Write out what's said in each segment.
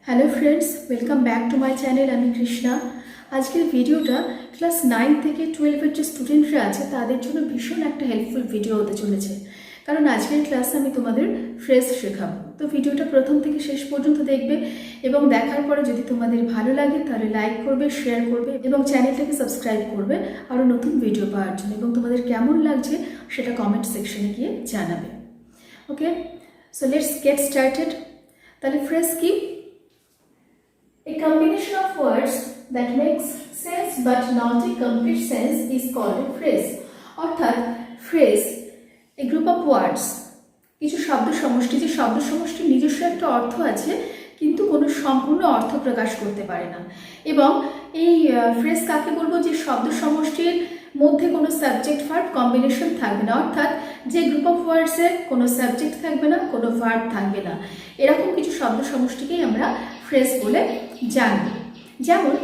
Hello friends, welcome back to my channel. আমি কৃষ্ণা। আজকের ভিডিওটা ক্লাস 9 থেকে 12-এর যে স্টুডেন্টরা আছে তাদের জন্য ভীষণ একটা হেল্পফুল ভিডিও হতে চলেছে, কারণ আজকের ক্লাসে আমি তোমাদের ফ্রেজ শেখাবো। তো ভিডিওটা প্রথম থেকে শেষ পর্যন্ত দেখবে এবং দেখার পরে যদি তোমাদের ভালো লাগে তাহলে লাইক করবে, শেয়ার করবে এবং চ্যানেলটাকে সাবস্ক্রাইব করবে আরও নতুন ভিডিও পাওয়ার জন্য, এবং তোমাদের কেমন লাগছে সেটা কমেন্ট সেকশনে গিয়ে জানাবে। ওকে, সো লেটস গেট স্টার্টেড। তাহলে ফ্রেজ কি? A combination of words that makes sense but not a complete sense is called a phrase. অর্থাৎ phrase a group of words, কিছু শব্দ সমষ্টি, যে শব্দ সমষ্টির নিজস্ব একটা অর্থ আছে কিন্তু কোনো সম্পূর্ণ অর্থ প্রকাশ করতে পারে না। এবং এই ফ্রেজ কাকে বলবো? যে শব্দ সমষ্টির মধ্যে কোনো সাবজেক্ট ভার্ব কম্বিনেশন থাকবে না, অর্থাৎ যে গ্রুপ অফ ওয়ার্ডসের কোনো সাবজেক্ট থাকবে না, কোনো ভার্ব থাকবে না, এরকম কিছু শব্দ সমষ্টিকেই আমরা ফ্রেজ বলে জানব। যেমন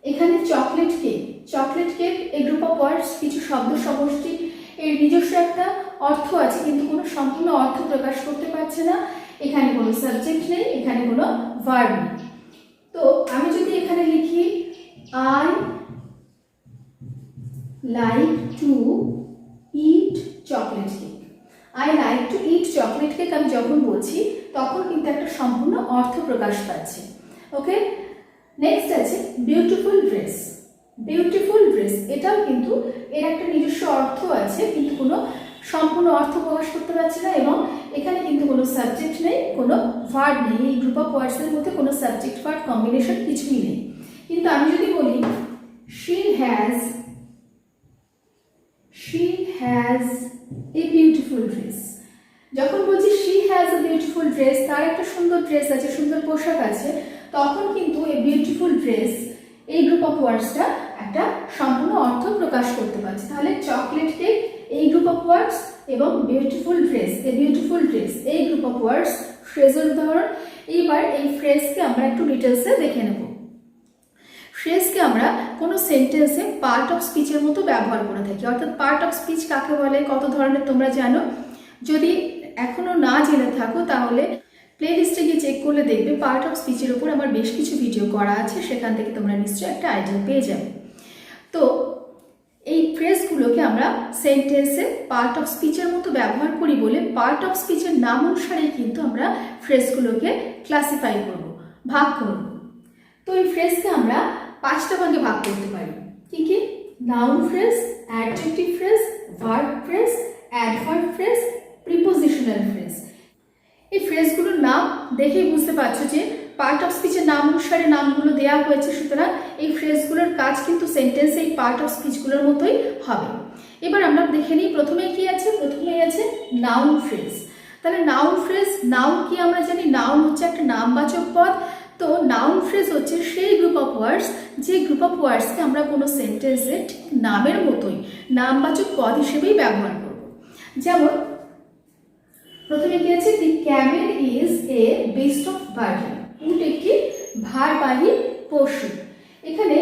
এখানে চকলেট কেক, চকলেট কেক এই গ্রুপ অফ ওয়ার্ডস, কিছু শব্দ সমষ্টি, এর নিজস্ব একটা অর্থ আছে কিন্তু কোনো সম্পূর্ণ অর্থ প্রকাশ করতে পারছে না। এখানে কোনো সাবজেক্ট নেই, এখানে কোনো ভার্ব নেই। তো আমি যদি এখানে লিখি I like to it chocolate cake, I like to it chocolate cake আমি যখন বলছি তখন কিন্তু একটা সম্পূর্ণ অর্থ প্রকাশ পাচ্ছে। ওকে, নেক্সট আছে বিউটিফুল ড্রেস। বিউটিফুল ড্রেস, এটাও কিন্তু এর একটা নিজস্ব অর্থ আছে কিন্তু কোনো সম্পূর্ণ অর্থ প্রকাশ করতে পারছে না, এবং এখানে কিন্তু কোনো সাবজেক্ট নেই, কোনো ভার্ব নেই। এই গ্রুপ অফ ওয়ার্ডসের মধ্যে কোনো সাবজেক্ট ভার্ব কম্বিনেশন কিছুই নেই। কিন্তু আমি যদি বলি she has a beautiful dress, যখন বলছি she has a beautiful dress, তার একটা সুন্দর ড্রেস আছে, সুন্দর পোশাক আছে, তখন কিন্তু এই বিউটিফুল ড্রেস এই গ্রুপ অফ ওয়ার্ডসটা একটা সম্পূর্ণ অর্থ প্রকাশ করতে পারছে। তাহলে চকলেট কেক এই গ্রুপ অফ ওয়ার্ডস এবং বিউটিফুল ড্রেস, এই বিউটিফুল ড্রেস এই গ্রুপ অফ ওয়ার্ডস ফ্রেজের উদাহরণ। এইবার এই ফ্রেজকে আমরা একটু ডিটেলসে দেখে নেব। ফ্রেজকে আমরা কোনো সেন্টেন্সে পার্ট অফ স্পিচের মতো ব্যবহার করে থাকি। অর্থাৎ পার্ট অফ স্পিচ কাকে বলে, কত ধরনের তোমরা জানো? যদি এখনো না জেনে থাকো তাহলে প্লে লিস্টে গিয়ে চেক করলে দেখবে পার্ট অফ স্পিচের উপর আমার বেশ কিছু ভিডিও করা আছে, সেখান থেকে তোমরা নিশ্চয়ই একটা আইডিয়া পেয়ে যাবে। তো এই ফ্রেজগুলোকে আমরা সেন্টেন্সে পার্ট অফ স্পিচের মতো ব্যবহার করি বলে পার্ট অফ স্পিচের নাম অনুসারেই কিন্তু আমরা ফ্রেজগুলোকে ক্লাসিফাই করব, ভাগ করব। তো এই ফ্রেজকে আমরা 5টা ভাগে ভাগ করতে পারি। কি কি? Noun phrase, adjective phrase, verb phrase, adverb phrase, prepositional phrase. এই ফ্রেজগুলোর নাম দেখেই বুঝতে পারছো যে পার্ট অফ স্পিচের নাম অনুসারে নামগুলো দেওয়া হয়েছে, সুতরাং এই ফ্রেজগুলোর কাজ কিন্তু সেন্টেন্সে এই পার্ট অফ স্পিচগুলোর মতোই হবে। এবার আমরা দেখে নিই প্রথমে কি আছে। প্রথমেই আছে নাউন ফ্রেজ। তাহলে নাউন ফ্রেজ, নাউন কি আমরা জানি? নাউন হচ্ছে একটা নামবাচক পদ। তো নাউন ফ্রেজ হচ্ছে সেই গ্রুপ অফ ওয়ার্ডস, যে গ্রুপ অফ ওয়ার্ডসকে আমরা কোনো সেন্টেন্সে ঠিক নামের মতোই নামবাচক পদ হিসেবেই ব্যবহার করব। যেমন প্রথমে কি আছে? The camel is a beast of burden. উট একটি ভারবাহী পশু। এখানে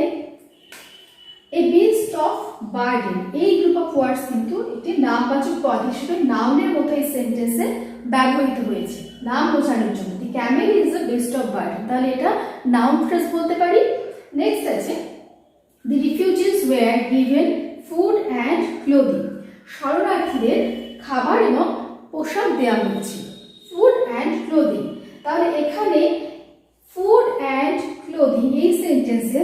এ বিস্ট অফ বার্ডেন এই গ্রুপ অফ ওয়ার্ডস কিন্তু একটি নামবাচক পদ হিসেবে নাউনের মতো এই সেন্টেন্সে ব্যবহৃত হয়েছে নাম বোঝানোর জন্য। The camel is a beast of burden, তাহলে এটা নাউন ফ্রেজ বলতে পারি। নেক্সট আছে the refugees were given food and clothing. শরণার্থীদের খাবার এবং পোশাক দেওয়া হয়েছিল, ফুড অ্যান্ড ক্লোদিং। তাহলে এখানে ফুড অ্যান্ড ক্লোদিং এই সেন্টেন্সে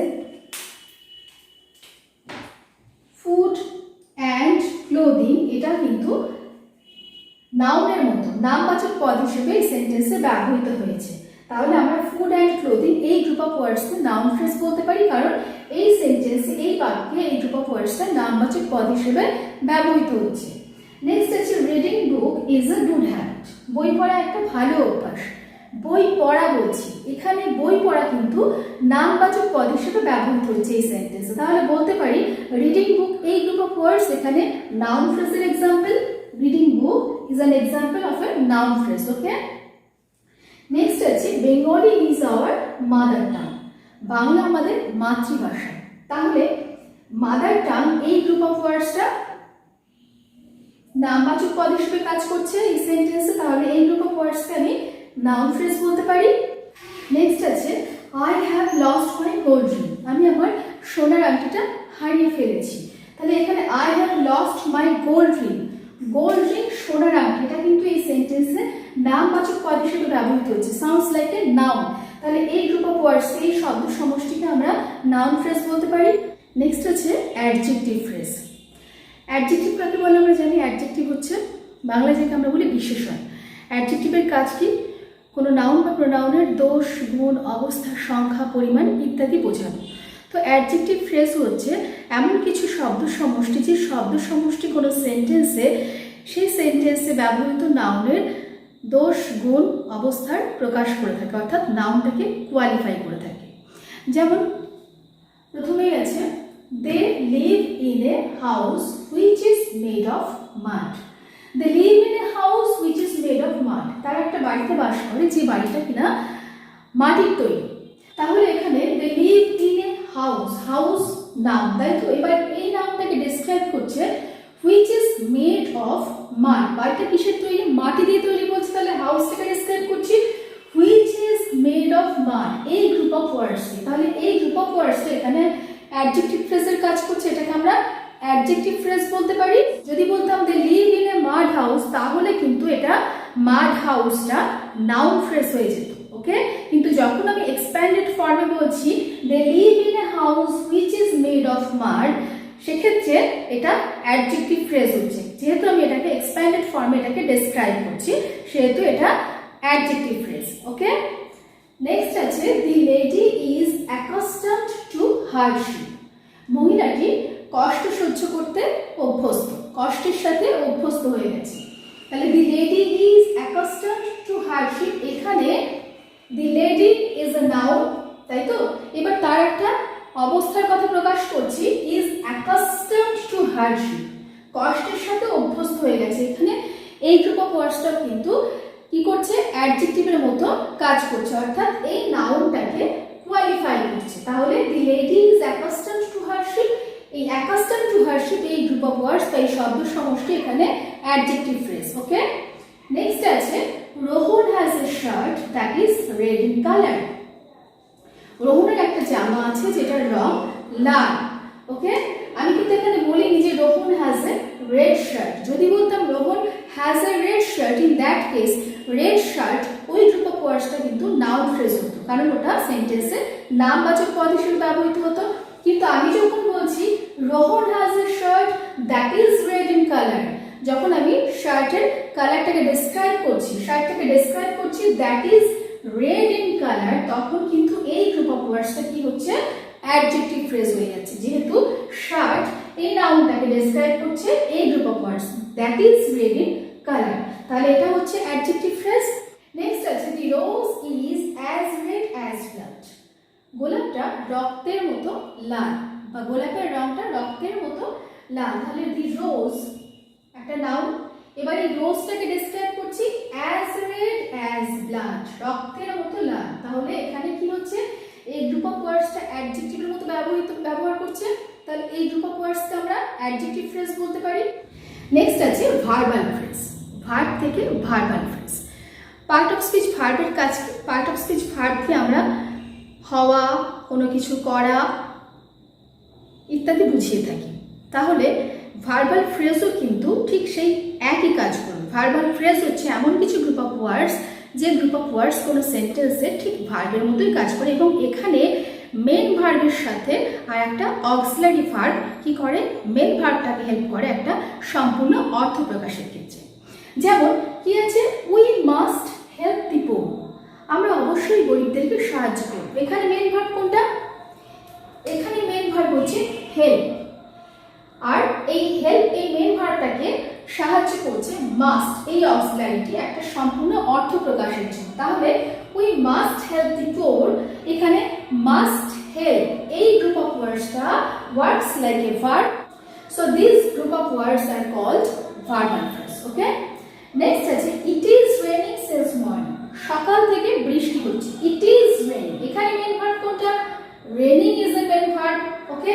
ফুড অ্যান্ড ক্লোদিং এটা কিন্তু নাউনের মতো নামবাচক পদ হিসেবে এই সেন্টেন্সে ব্যবহৃত হয়েছে। তাহলে আমরা ফুড অ্যান্ড ক্লোদিং এই গ্রুপ অফ ওয়ার্ডসকে নাউন ফ্রেজ বলতে পারি, কারণ এই সেন্টেন্সে এই বাক্যে এই গ্রুপ অফ ওয়ার্ডসটা নামবাচক পদ হিসেবে ব্যবহৃত হচ্ছে। নেক্সট আছে reading book is a good habit. বই পড়া একটা ভালো অভ্যাস। বই পড়া বলছি, এখানে বই পড়া কিন্তু নামবাচক পদ হিসেবে ব্যবহৃত হচ্ছে এই সেন্টেন্সে। তাহলে বলতে পারি রিডিং বুক এই গ্রুপ অফ ওয়ার্ডস এখানে নাউন ফ্রেজের example. Reading book is an example of a noun phrase. Okay, next আছে Bengali is our mother tongue. বাংলা আমাদের মাতৃভাষা। তাহলে মাদার টাং এই গ্রুপ অফ ওয়ার্ডসটা নামবাচক পদ হিসেবে কাজ করছে এই সেন্টেন্সে, তাহলে এই গ্রুপ অফ ওয়ার্ডসকে আমি নাউন ফ্রেজ বলতে পারি। নেক্সট আছে I have lost my gold ring, আমি আমার সোনার আংটিটা হারিয়ে ফেলেছি। তাহলে এখানে I have lost my gold ring, gold ring সোনার আংটি, এটা কিন্তু এই সেন্টেন্সে নামবাচক পদ হিসেবে ব্যবহৃত হচ্ছে, সাউন্ডস লাইক এ নাউন। তাহলে এই গ্রুপ অফ ওয়ার্ডস, এই শব্দ সমষ্টিকে আমরা নাউন ফ্রেজ বলতে পারি। নেক্সট হচ্ছে অ্যাডজেক্টিভ ফ্রেজ। অ্যাডজেক্টিভ কাকে বলে আমরা জানি, অ্যাডজেক্টিভ হচ্ছে বাংলায় যেটা আমরা বলি বিশেষণ। অ্যাডজেক্টিভের কাজ কি, কোনো নাউন বা প্রোনাউনের দোষ, গুণ, অবস্থা, সংখ্যা, পরিমাণ ইত্যাদি বোঝানো। তো অ্যাডজেক্টিভ ফ্রেজ হচ্ছে এমন কিছু শব্দ সমষ্টি, যে শব্দ সমষ্টি কোনো সেন্টেন্সে, সেই সেন্টেন্সে ব্যবহৃত নাউনের দোষ, গুণ, অবস্থার প্রকাশ করে থাকে, অর্থাৎ নাউনটাকে কোয়ালিফাই করে থাকে। যেমন প্রথমেই আছে they live in a house which is made of mud. They live in a house which is made of mud, তারা একটা বাড়িতে বাস করে যে বাড়িটা কিনা মাটির তৈরি। তাহলে এখানে they live in a house, house noun, তাই তো। এবার এই নাউনটাকে ডেসক্রাইব করছে which is made of mud, বাড়িটা কিসের তৈরি, মাটি দিয়ে তৈরি বলছে। তাহলে হাউসটাকে ডেসক্রাইব করছি which is made of mud, এই গ্রুপ অফ ওয়ার্ডস। তাহলে এই গ্রুপ অফ ওয়ার্ডস এখানে অ্যাডজেক্টিভ ফ্রেজের কাজ করছে, এটাকে আমরা অ্যাডজেক্টিভ ফ্রেজ বলতে পারি। যদি বলতাম they live in a mud house, তাহলে কিন্তু এটা মাড হাউসটা নাউন ফ্রেজ হয়ে যেত, ওকে। কিন্তু যখন আমি এক্সপ্যান্ডেড ফর্মে বলছি they live in a house which is made of mud, সেক্ষেত্রে এটা অ্যাডজেক্টিভ ফ্রেজ হচ্ছে। যেহেতু আমি এটাকে এক্সপ্যান্ডেড ফর্মে এটাকে ডেসক্রাইব করছি, সেহেতু এটা অ্যাডজেক্টিভ ফ্রেজ, ওকে। নেক্সট আছে the lady is accustomed to hardship, মহিলাটি কষ্ট সহ্য করতে অভ্যস্ত, কষ্টের সাথে অভ্যস্ত হয়ে গেছে। তাহলে the lady is accustomed to hardship, এখানে the lady is a noun, তাই তো। এবার তার একটা অবস্থার কথা প্রকাশ করছি, ইজ অ্যাকাস্টমড টু হার্ডশিপ, কষ্টের সাথে অভ্যস্ত হয়ে গেছে। এখানে এই গ্রুপ অফ ওয়ার্ডসটা কিন্তু কি করছে, অ্যাডজেক্টিভের মতো কাজ করছে, অর্থাৎ এই নাউনটাকে কোয়ালিফাই করছে। তাহলে the lady is accustomed to hardship, এই অ্যাকাস্টমড টু হার্ডশিপ এই গ্রুপ অফ ওয়ার্ডস বা এই শব্দ সমষ্টি এখানে অ্যাডজেক্টিভ ফ্রেজ, ওকে। নেক্সট আছে Rohan has a shirt that is red in colour, রোহনের একটা জামা আছে যেটার রং লাল, ওকে। আমি কিন্তু এখানে বলিনি যে Rohan has a red shirt. যদি বলতাম Rohan has a red shirt, in that case red shirt ওই গ্রুপ অফ ওয়ার্ডসটা কিন্তু নাউন ফ্রেজ হতো, কারণ ওটা সেন্টেন্সে নামবাচক পদ হিসেবে ব্যবহৃত হতো। কিন্তু আমি যখন বলছি Rohan has a shirt that is red in colour, যখন আমি শার্টের কালারটাকে ডেসক্রাইব করছি, শার্টটাকে ডেসক্রাইব করছি that is red in colour, তখন কিন্তু এই গ্রুপ অফ ওয়ার্ডসটা কি হচ্ছে, অ্যাডজেক্টিভ ফ্রেজ হয়ে যাচ্ছে। যেহেতু শার্ট এই নাউনটাকে ডেসক্রাইব করছে এই group of words that is red in colour, তাহলে এটা হচ্ছে অ্যাডজেক্টিভ ফ্রেজ। নেক্সট আছে the rose is as red as blood, গোলাপটা রক্তের মতো লাল, বা গোলাপের রংটা রক্তের মতো লাল। তাহলে দি রোজ একটা নাউন, এবার এই রোজটাকে ডেসক্রাইব করছি অ্যাজ রেড অ্যাজ ব্লাড, রক্তের মতো লাল। তাহলে এখানে কি হচ্ছে, এই গ্রুপ অফ ওয়ার্ডসটা অ্যাডজেক্টিভের মতো ব্যবহার করছে, তাহলে এই গ্রুপ অফ ওয়ার্ডসকে আমরা অ্যাডজেক্টিভ ফ্রেজ বলতে পারি। নেক্সট আছে ভার্বাল ফ্রেজ, ভার্ব থেকে verbal phrase. Part of speech ভার্বের কাজ, পার্ট অফ স্পিচ ভার্বকে আমরা হওয়া, কোনো কিছু করা ইত্যাদি বুঝিয়ে থাকি। তাহলে ভার্বাল ফ্রেজও কিন্তু ঠিক সেই একই কাজ করবে। ভার্বাল ফ্রেজ হচ্ছে এমন কিছু গ্রুপ অফ ওয়ার্ডস, যে গ্রুপ অফ ওয়ার্ডস কোনো সেন্টেন্সে ঠিক ভার্বের মতোই কাজ করে, এবং এখানে মেন ভার্বের সাথে আর একটা অক্সিলারি ভার্ব কি করে, মেন ভার্বটাকে হেল্প করে একটা সম্পূর্ণ অর্থ প্রকাশের ক্ষেত্রে। যেমন কি আছে, we must help the poor, আমরা অবশ্যই গরিবদেরকে সাহায্য করব। এখানে মেন ভার্ব কোনটা, এখানে মেন ভার্ব হচ্ছে হেল্প, আর এই হেল্প এই মেন ভার্বটাকে সাহায্য করছে মাস্ট এই অক্সিলারিটি একটা সম্পূর্ণ অর্থ প্রকাশের জন্য। তাহলে we must help the poor, এখানে মাস্ট হেল্প এই গ্রুপ অফ ওয়ার্ডসটা works like a verb, so this group of words are called verbal phrase, okay. Next আছে it is raining since morning, সকাল থেকে বৃষ্টি হচ্ছে, ইট ইজ রেনিং, এখানে main verb কোনটা, raining is a main verb, okay.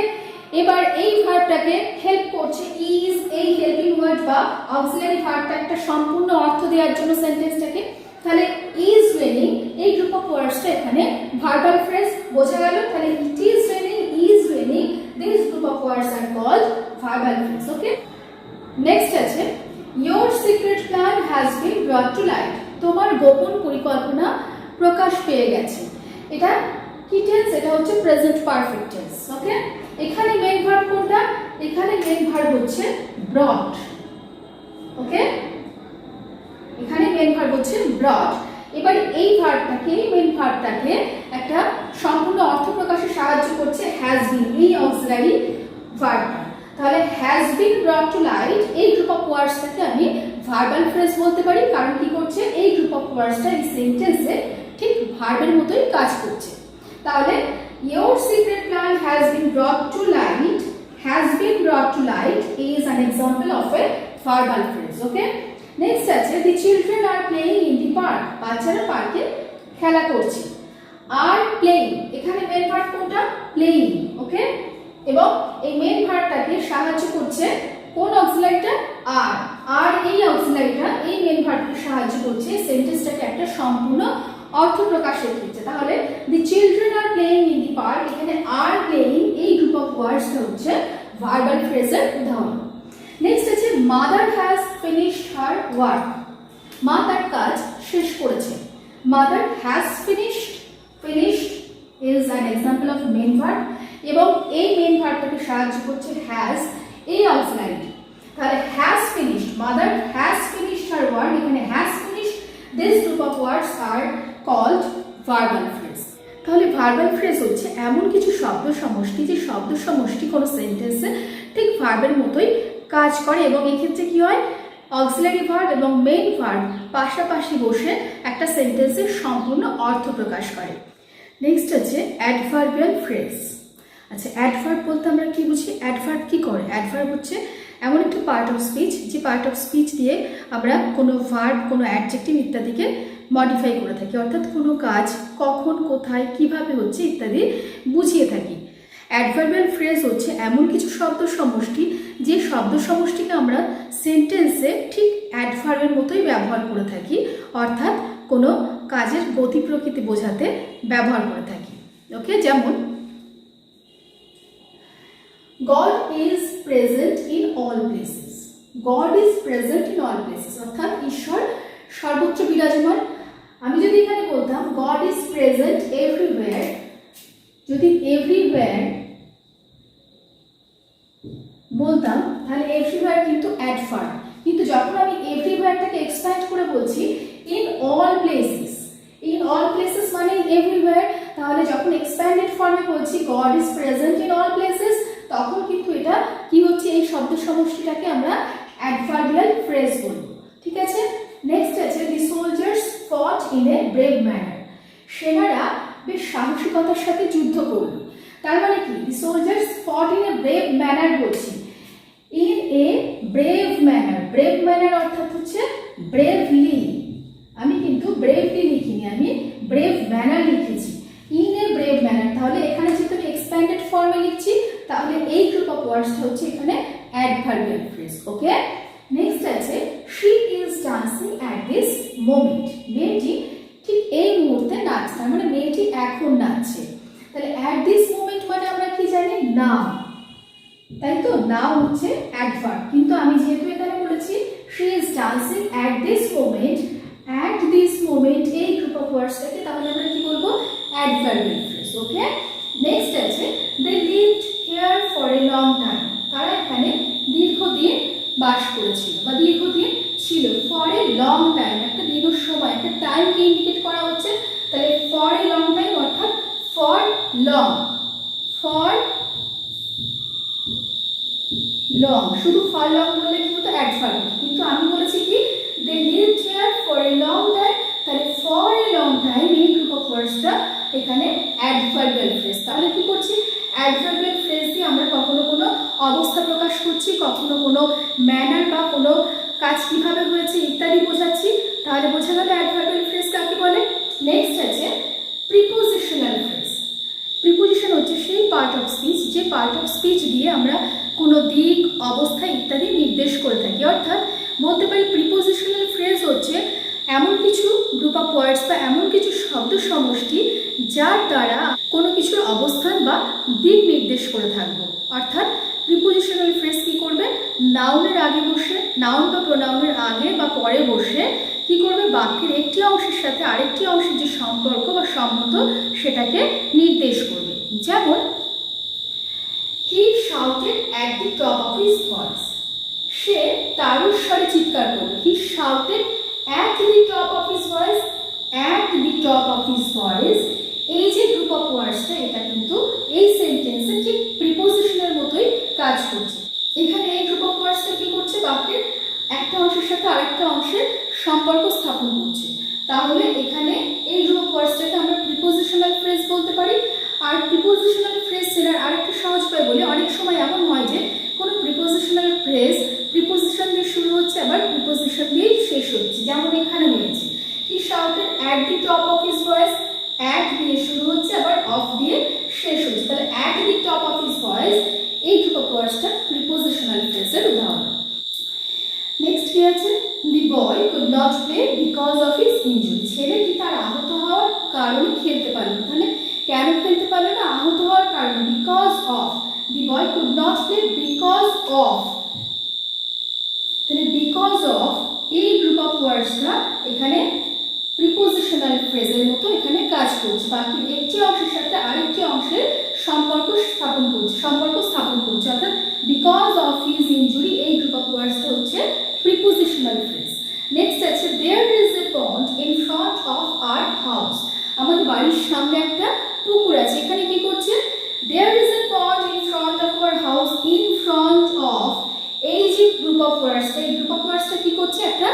এবার এই ভার্বটাকে হেল্প করছে ইজ, এই হেল্পিং ওয়ার্ড বা অক্সিলারি ভার্বটা একটা সম্পূর্ণ অর্থ দেওয়ার জন্য সেন্টেন্সটাকে। তাহলে ইজ রেনিং এই গ্রুপ অফ ওয়ার্ডসটা এখানে ভার্বাল ফ্রেজ। বোঝা গেল? তাহলে it is raining, is raining, this group of words are called verbal phrase. Okay, next আছে your secret plan has been brought to light. তোমার গোপন পরিকল্পনা প্রকাশ পেয়ে গেছে। এটা কি টেন্স? এটা হচ্ছে প্রেজেন্ট পারফেক্ট টেন্স। ওকে, এখানে মেইন ভার্ব কোনটা? এখানে মেইন ভার্ব হচ্ছে brought। ওকে, এখানে মেইন ভার্ব হচ্ছে brought। এবার এই ভার্বটাকে, এই মেইন ভার্বটাকে একটা সম্পূর্ণ অর্থ প্রকাশে সাহায্য করছে has been, এই অক্সিলারি ভার্বটা। তাহলে has been brought to light এই গ্রুপ অফ ওয়ার্ডসটাকে আমি ভার্বাল ফ্রেজ বলতে পারি, কারণ কি করছে? এই গ্রুপ অফ ওয়ার্ডসটা এই সেন্টেন্সে ঠিক ভার্বের মতোই কাজ করছে। তাহলে your secret plan has been brought to light, has been brought to light is an example of a verbal phrase. Okay, next আছে the children are playing in the park. বাচ্চারা পার্কে খেলা করছে। are playing, এখানে main verb কোনটা? playing। ওকে, এবং এই main ভার্বটাকে সাহায্য করছে কোন অক্সিলারিটা? আর। আর এই অক্সিলারিটা এই মেইন ভার্বকে সাহায্য করছে সেন্টেন্সটাকে একটা সম্পূর্ণ অর্থ প্রকাশের ক্ষেত্রে। তাহলে the children are playing in the park, এখানে আর প্লেইং এই গ্রুপ অফ ওয়ার্ডসটা হচ্ছে ভার্বাল ফ্রেজের উদাহরণ। নেক্সট আছে mother has finished her work. মা তার কাজ শেষ করেছে। Mother has finished, finished is an example of main verb, এবং এই মেইন ভার্বটাকে সাহায্য করছে হ্যাজ এই অক্সিলারিটি। তাহলে has finished, mother has finished her work, এখানে has finished, this group of words are called verbal phrase. তাহলে ভার্বাল ফ্রেজ হচ্ছে এমন কিছু শব্দ সমষ্টি যে শব্দ সমষ্টি কোনো সেন্টেন্সে ঠিক ভার্বের মতোই কাজ করে, এবং এক্ষেত্রে কি হয়? অক্সিলারি ভার্ব এবং মেইন ভার্ব পাশাপাশি বসে একটা সেন্টেন্সের সম্পূর্ণ অর্থ প্রকাশ করে। নেক্সট আছে অ্যাডভার্বিয়াল ফ্রেজ। আচ্ছা, অ্যাডভার্ব বলতে আমরা কি বুঝি? অ্যাডভার্ব কি করে? অ্যাডভার্ব হচ্ছে এমন একটা পার্ট অফ স্পিচ যে পার্ট অফ স্পিচ দিয়ে আমরা কোনো ভার্ব, কোনো অ্যাডজেক্টিভ ইত্যাদিকে মডিফাই করে থাকি, অর্থাৎ কোনো কাজ কখন, কোথায়, কিভাবে হচ্ছে ইত্যাদি বুঝিয়ে থাকি। অ্যাডভার্বিয়াল ফ্রেজ হচ্ছে এমন কিছু শব্দ সমষ্টি যে শব্দ সমষ্টিকে আমরা সেন্টেন্সে ঠিক অ্যাডভার্বের মতোই ব্যবহার করে থাকি, অর্থাৎ কোনো কাজের গতি প্রকৃতি বোঝাতে ব্যবহার করে থাকি। ওকে, যেমন God is present in all places. God is present in all places, অর্থাৎ ঈশ্বর সর্বত্র বিরাজমান। আমি যদি এখানে বলতাম God is present everywhere, যদি everywhere বলতাম তাহলে everywhere কিন্তু অ্যাডভার্ব, কিন্তু যখন আমি everywhereটাকে এক্সপ্যান্ড করে বলছি in all places, in all places মানে everywhere, তাহলে যখন এক্সপ্যান্ডেড ফর্মে বলছি God is present in all places, তখন কিন্তু এটা কি হচ্ছে? এই শব্দ সমষ্টিটাকে আমরা অ্যাডভার্বিয়াল ফ্রেজ বলবো। ঠিক আছে, নেক্সট আছে the soldiers fought in a brave manner. সেনারা বেশ সাহসিকতার সাথে যুদ্ধ করল। তার মানে কি? The soldiers fought in a brave manner বলছি, in a brave manner. Brave manner অর্থাৎ হচ্ছে ব্রেভলি। আমি কিন্তু ব্রেভলি লিখিনি, আমি ব্রেভ ম্যানার লিখেছি, ইন এ ব্রেভ ম্যানার। তাহলে এখানে যেহেতু আমি এক্সপ্যান্ডেড ফর্মে লিখছি, তাহলে এই গ্রুপ অফ ওয়ার্ডসটা হচ্ছে এখানে অ্যাডভার্বিয়াল ফ্রেজ। ওকে, নেক্সট আছে she is dancing at this moment. মেয়েটি ঠিক এই মুহূর্তে নাচছে, তার মানে মেয়েটি এখন নাচছে। তাহলে অ্যাট দিস মোমেন্ট মানে আমরা কি জানি? নাও, তাই তো? নাও হচ্ছে অ্যাডভার্ব, কিন্তু আমি যেহেতু এখানে বলেছি she is dancing at this moment, at this moment এই গ্রুপ অফ ওয়ার্ডসটাকে তাহলে আমরা কি বলবো? Adverbial phrase. ওকে, নেক্সট আছে they lived here for a long time. তারা এখানে দীর্ঘদিন বাস করেছিল বা দীর্ঘদিন ছিল। ফর এ লং টাইম একটা দীর্ঘ সময়, একটা টাইমকে ইন্ডিকেট করা হচ্ছে। তাহলে ফর এ লং টাইম অর্থাৎ ফর লং, ফর লং, শুধু ফর লং বললে কিন্তু অ্যাডভার্ব, কিন্তু আমি বলেছি কি they lived here for a long time, তাহলে ফর এ লং টাইম এই গ্রুপ অফ ওয়ার্ডসটা এখানে অ্যাডভার্বিয়াল ফ্রেজ। তাহলে কি করছি? অ্যাডভার্বিয়াল ফ্রেজ দিয়ে আমরা কখনো কোনো অবস্থা প্রকাশ করছি, কখনো কোনো ম্যানার বা কোনো কাজ কিভাবে হয়েছে ইত্যাদি বোঝাচ্ছি। তাহলে বোঝা গেল অ্যাডভার্বিয়াল ফ্রেজ কাকে বলে। নেক্সট আছে প্রিপোজিশনাল ফ্রেজ। প্রিপোজিশন হচ্ছে সেই পার্ট অফ স্পিচ যে পার্ট অফ স্পিচ দিয়ে আমরা কোনো দিক, অবস্থা ইত্যাদি নির্দেশ করে থাকি। অর্থাৎ বলতে পারি প্রিপোজিশনাল ফ্রেজ হচ্ছে এমন কিছু গ্রুপ অফ ওয়ার্ডস বা এমন কিছু শব্দ সমষ্টি যার দ্বারা কোনো কিছুর অবস্থান বা দিক নির্দেশ করে থাকবো। অর্থাৎ প্রিপোজিশনাল ফ্রেজ কি করবে, নাউনের আগে বসে, নাউন বা প্রোনাউনের আগে বা পরে বসে কি করবে, বাক্যের একটি অংশের সাথে আরেকটি অংশের যে সম্পর্ক বা সম্বন্ধ সেটাকে নির্দেশ করবে। যেমন he shouted at the top of his voice, সে তারুস্বরে চিৎকার করবে। He shouted at the top of his voice, at the top of his voice, এই যে গ্রুপ অফ ওয়ার্ডসটা এটা কিন্তু এই সেন্টেন্সে ঠিক প্রিপোজিশনের মতোই কাজ করছে। এখানে এই গ্রুপ অফ ওয়ার্ডসটা কি করছে, বাক্যের একটা অংশের সাথে আরেকটা অংশের সম্পর্ক স্থাপন করছে। তাহলে এখানে এই গ্রুপ অফ ওয়ার্ডসটাকে আমরা প্রিপোজিশনাল ফ্রেজ বলতে পারি। আর প্রিপোজিশনাল ফ্রেজ চেনার আরেকটা সহজ উপায় বলি, অনেক সময় এমন হয় যে কোনো প্রিপোজিশনাল ফ্রেজ প্রিপোজিশন দিয়ে শুরু হচ্ছে আবার প্রিপোজিশন দিয়ে শেষ হচ্ছে। যেমন এখানে হয়েছে he shouted at the top of his voice, at দিয়ে শুরু হচ্ছে আবার অফ দিয়ে শেষ হচ্ছে। তাহলে at the top of his voice এই গ্রুপ অফ ওয়ার্ডসটা প্রিপোজিশনাল ফ্রেজের উদাহরণ। নেক্সট কি আছে, the boy could not play because of his injury, ছেলেটি তার আহত হওয়ার কারণে খেলতে পারল না। তাহলে কেন খেলতে পারল না, আহত হওয়ার কারণে, because of, the boy could not play because of. তাহলে বিকজ অফ এই গ্রুপ অফ ওয়ার্ডসটা এখানে প্রিপোজিশনাল ফ্রেজের মতো এখানে কাজ করছে, বাকি একটি অংশের সাথে আরেকটি অংশের সম্পর্ক স্থাপন করছে। অর্থাৎ বিকজ অফ হিজ ইনজুরি এই গ্রুপ অফ ওয়ার্ডসটা হচ্ছে প্রিপোজিশনাল ফ্রেজ। নেক্সট আছে there is a pond in front of our house, আমাদের বাড়ির সামনে একটা পুকুর আছে। এখানে কি করছে, there is a pond in front of our house, in front of এই যে গ্রুপ অফ ওয়ার্ডসটা, এই গ্রুপ অফ ওয়ার্ডসটা কি করছে, একটা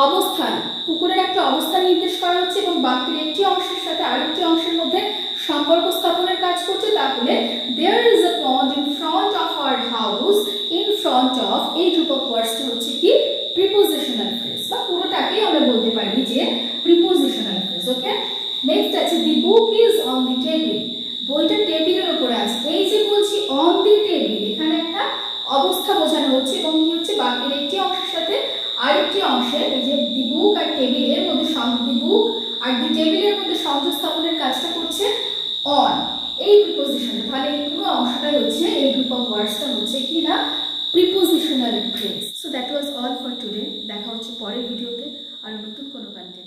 অবস্থান, পুকুরের একটা অবস্থান নির্দেশ করা হচ্ছে এবং বাক্যের একটি অংশের সাথে আরেকটি অংশের মধ্যে সম্পর্ক স্থাপনের কাজ করছে। তাহলে there is a pond in front of our house, in front of এই গ্রুপ অফ ওয়ার্ডসটা হচ্ছে কি প্রিপোজিশনাল ফ্রেজ, বা পুরোটাকেই আমরা বলতে পারি যে প্রিপোজিশনাল ফ্রেজ। ওকে, নেক্সট আছে the book is on the table, বইটা টেবিলের উপরে আছে। এই যে বলছি অন দি টেবিল, এখানে একটা অবস্থা বোঝানো হচ্ছে এবং কি হচ্ছে বাক্যের একটি অংশের সাথে আরেকটি অংশের, এই যে দি বুক আর টেবিলের মধ্যে, দি বুক আর দি টেবিলের মধ্যে সংযোগ স্থাপনের কাজটা করছে অন এই প্রিপোজিশনটা। তাহলে এই পুরো অংশটাই হচ্ছে, এই গ্রুপ অফ ওয়ার্ডসটা হচ্ছে কি না prepositional phrase. So that was all for today. দেখা হচ্ছে পরের ভিডিওতে আর নতুন কোনো কন্টেন্ট।